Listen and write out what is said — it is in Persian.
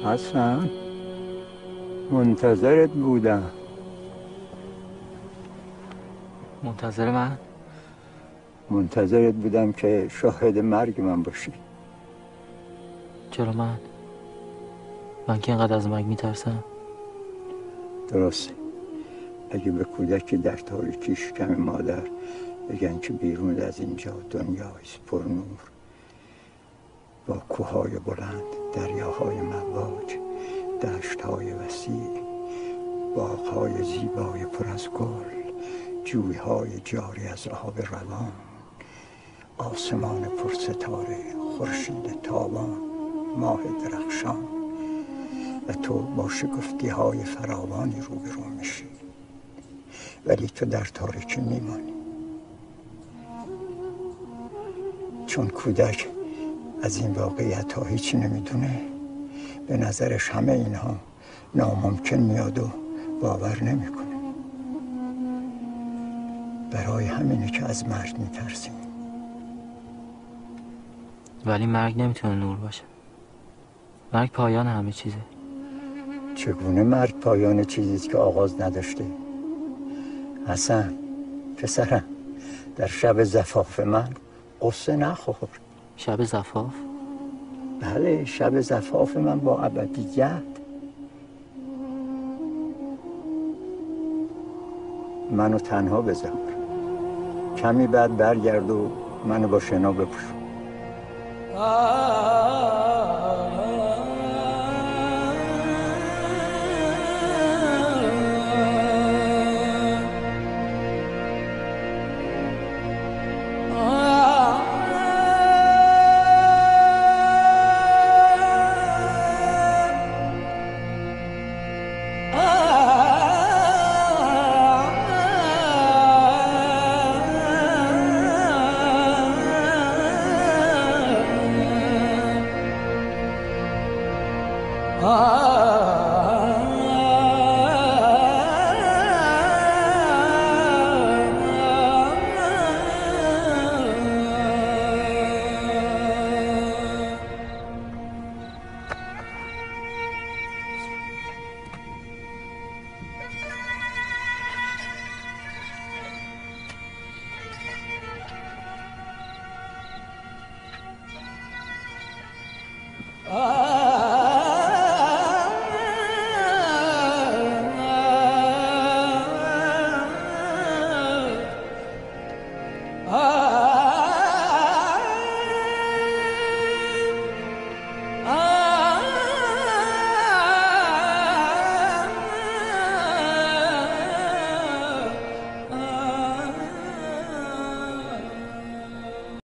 حسن، منتظرت بودم. منتظر من؟ منتظرت بودم که شاهد مرگ من باشی. چرا من؟ من که اینقدر از مرگ میترسم. درسته. اگه به کودکی در تاریکی شکم مادر بگن که بیرون از اینجا دنیایست پر نور، با کوههای بلند، دریاهای مواج، دشتهای وسیع، باغهای زیبای پر از گل، جویهای جاری از آب روان، آسمان پرستاره، خورشید تابان، ماه درخشان، و تو با شگفتی‌های فراوانی روبرو میشی، ولی تو در تاریکی میمانی. چون کودک از این واقعیت ها هیچی نمیدونه، به نظرش همه اینها ناممکن میاد و باور نمیکنه. برای همینه که از مرگ میترسیم. ولی مرگ نمیتونه نور باشه. مرگ پایان همه چیزه. چگونه مرگ پایان چیزیست که آغاز نداشته؟ حسن پسرم، در شب زفاف من قصه نخور. شب زفاف؟ بله، شب زفاف من با ابدیت. منو تنها بذار، کمی بعد برگرد و منو با شنا بپوش. Ah